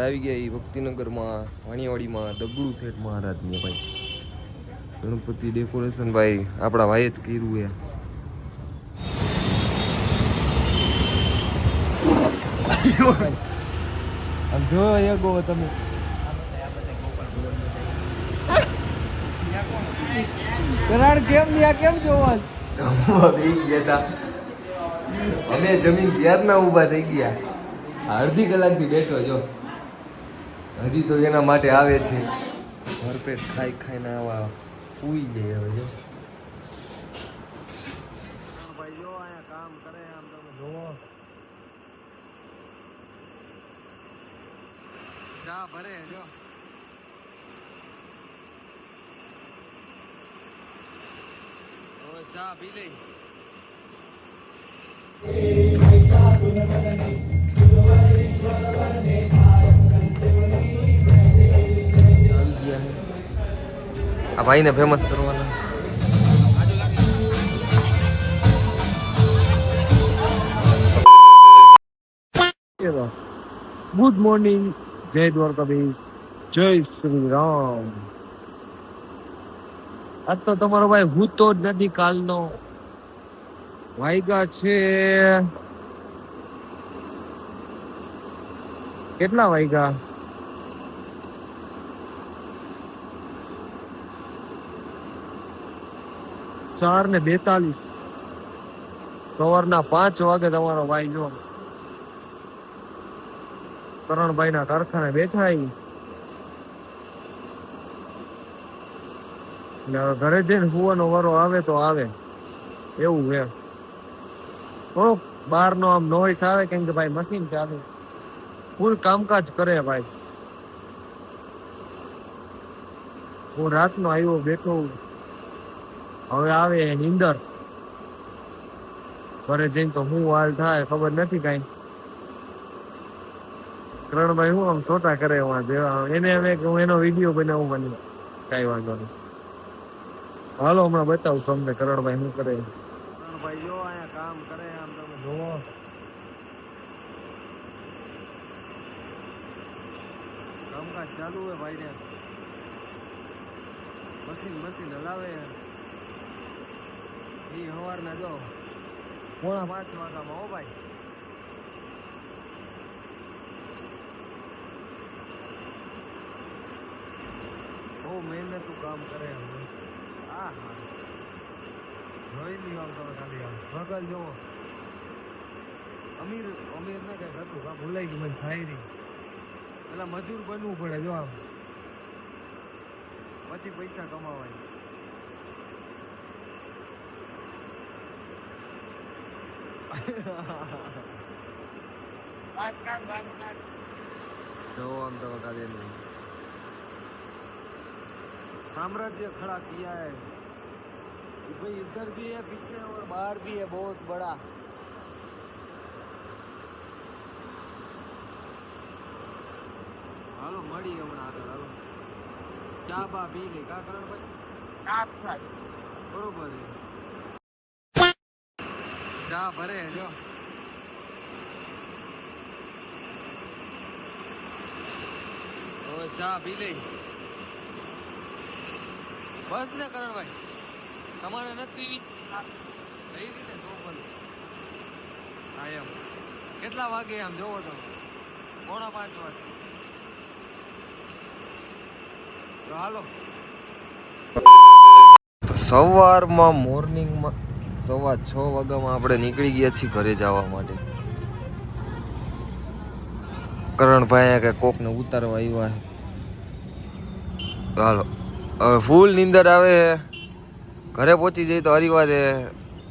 આવી ગયા એ ભક્તિનગરમાં વાણિયાવાડીમાં દગડુ શેઠ મહારાજની ભાઈ ગણપતિ ડેકોરેશન ભાઈ આપણા ભાઈએ જ કર્યું છે. આમ જો ગો તમે કરાર કેમ ની આ કેમ જોવા અમે જમીન ત્યાં જ ના ઊભા થઈ ગયા. અડધી કલાકથી બેઠો જો હજી તો એના માટે આવે છે. ભરપેટ ખાઈ ખાઈને આવા ઉઈ જાય હવે જો ભાઈ જો અહીંયા કામ કરે આમ તમે જોવો ચા ભરે જો ચા પી લઈ. આ ભાઈને ફેમસ કરવાના. ગુડ મોર્નિંગ, જય દ્વારકાધીશ, જય શ્રી રામ. આજ તો તમારો ભાઈ ભૂતો જ નથી. કાલનો વાયગા છે કેટલા વાયગા? 4:42. સવારના 5 વાગે તમારો ભાઈ જો કરણભાઈ ના કારખાને બેઠા. ઘરે જઈને હુવાનો વારો આવે તો આવે એવું છે. થોડોક બહાર નો આમ નોઈસ આવે કેમ કે ભાઈ મશીન ચાલે, ફૂલ કામકાજ કરે ભાઈ. હું રાતનો આવ્યો બેઠો, હવે આવે નીંદર. ઘરે જઈને તો હું હાલ થાય ખબર નથી કઈ. કરણભાઈ હું આમ સોટા કરે એને હું એનો વિડીયો બનાવું, મને કઈ વાંધો નહીં. હાલો હમણાં બતાવું તમને કરણભાઈ શું કરે. કરણભાઈ જો અહીંયા કામ કરે આમ તમે જોવો. કામકાજ ચાલુ હે ભાઈ ને. મશીન હલાવે. એ સવારના જો 4:45 વાગ્યામાં હો ભાઈ. બહુ મહેનતું કામ કરે. હા જોઈ લ્યો આમ તમે ખાલી આમ સ્ટ્રગલ જોવો. અમીર ને કઈક હતું કા ભૂલાઈ ગયું મને શાયરી. પેલા મજૂર બનવું પડે જો આમ, પછી પૈસા કમાવાય. જો આમ તમે ખાલી साम्राज्य खड़ा किया है भाई. इधर भी है पीछे और बाहर भी है बहुत बड़ा. हालो मड़ी हमने आगे हालो चा बा पी ले का करण भाई बरोबर है. चा भरे जो चा पी ले બસ ને કરણભાઈ, તમારે નથી પીવી કઈ રીતે જો ભલે. હા એમ કેટલા વાગે આમ જોવો તો 4:45 વાગે. તો હાલો સવારમાં મોર્નિંગમાં 6:15 વાગ્યામાં આપણે નીકળી ગયા છીએ ઘરે જવા માટે. કરણભાઈ કે કોકને ઉતારવા આવ્યા. હાલો હવે ફૂલ નીંદર આવે. ઘરે પહોંચી જઈએ તો હરિવા દે.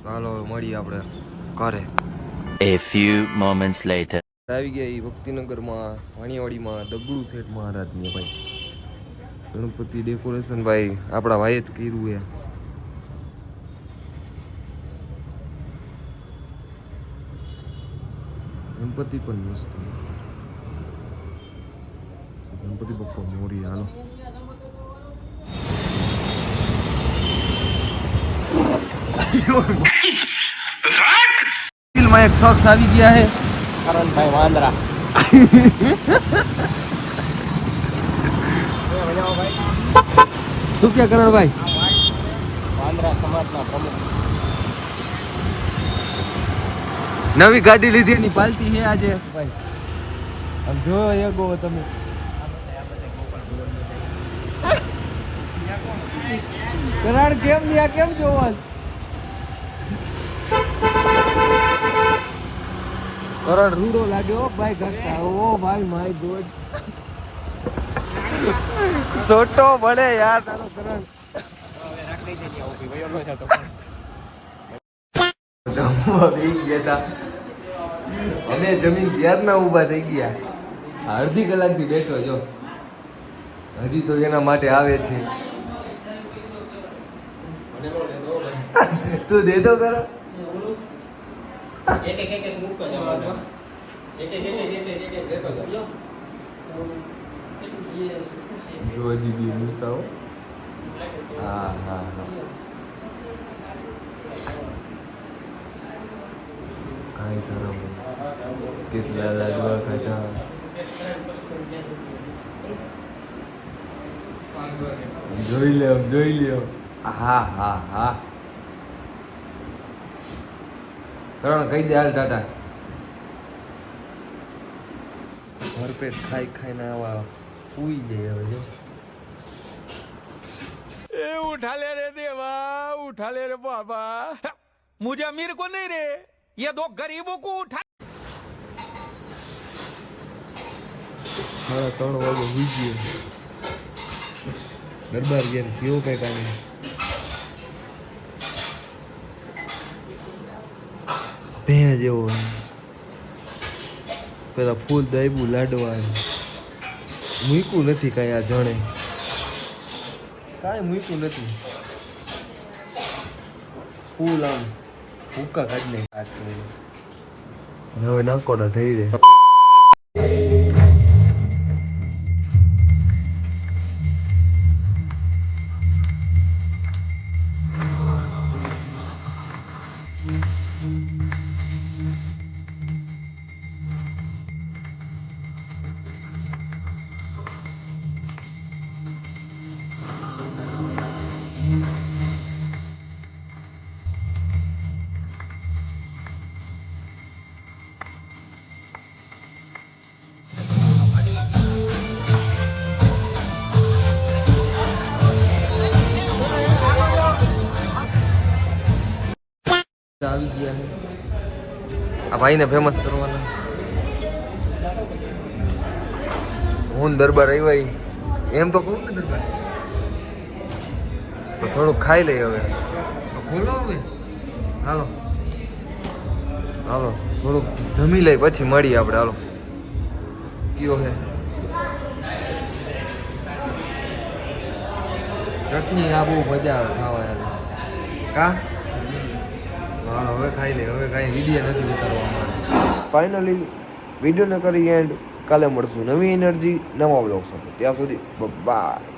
હાલો મળીએ આપણે ઘરે. A few moments later. આવી ગયા એ ભક્તિનગરમાં વાણિયાવાડીમાં દગડુ શેઠ મહારાજની ભાઈ ગણપતિ ડેકોરેશન ભાઈ આપણા ભાઈએ જ કર્યું છે. ગણપતિ પણ મસ્ત. ગણપતિ બપ્પા મોરી. હાલો માં એક શખ્સ આવી ગયા છે, કરણભાઈ વાંદરા. શું કે કરણભાઈ? પાંદરા સમાજના પ્રમુખ. નવી ગાડી લીધી એની પાલટી છે આજે ભાઈ. આમ જો એગો તમે. કરાર કેમ લ્યા કેમ જોવા? કરણ રૂડો લાગ્યો ભાઈ ઘટતા. ઓ ભાઈ માય ગોડ. સોટો ભલે યાર તારો કરણ. જમવા બેસી ગયા તા. અમે જમીન ત્યારના ઊભા થઈ ગયા. અડધી કલાકથી બેઠો જો. હજી તો એના માટે આવે છે. તું દે દો કરો. જો હજી બી મૂકતા હો. હા હા હા. કાંઈ શરમ નહીં. કેટલા લાડવા ખાધા. જોઈ લ્યો જોઈ લ્યો. હા હા હા. કરણ કહી દે હાલ ટાટા. ભરપેટ ખાઈ ખાઈને આવા ઉઈ જાય હવે જો. ए उठा ले रे देवा, उठा ले रे बाबा, मुझे अमीर को नहीं रे, ये दो गरीबों को उठा. 3:30 વાગે ઉઈ ગયો. દરબાર ગયા કેવો કઈ કામ. ભેં જેવો પેલા ફૂલ દાયબું લાડવા મૂક્યું નથી કાંઈ. આ જણે કાંઈ મૂક્યું નથી. ફૂલ આમ ભૂકા કાઢને હવે નાકોડા થઈ રહે. આવી ગયા છે આ ભાઈને ફેમસ કરવાના. હું દરબાર આવ્યા એમ તો કહું ને દરબાર તો થોડુંક ખાઈ લઈ હવે તો ખોલો હવે. હાલો હાલો થોડુંક જમી લઈ પછી મળીએ આપણે. હાલો કયો હે ચટણી. આ બહુ મજા આવે ખાવા કા. હાલો હવે ખાઈ લે. હવે કાંઈ વિડીયો નથી ઉતારવામાં. ફાઇનલી વિડીયોને કરી એન્ડ. કાલે મળશું નવી એનર્જી નવા બ્લોગ સાથે. ત્યાં સુધી બાય.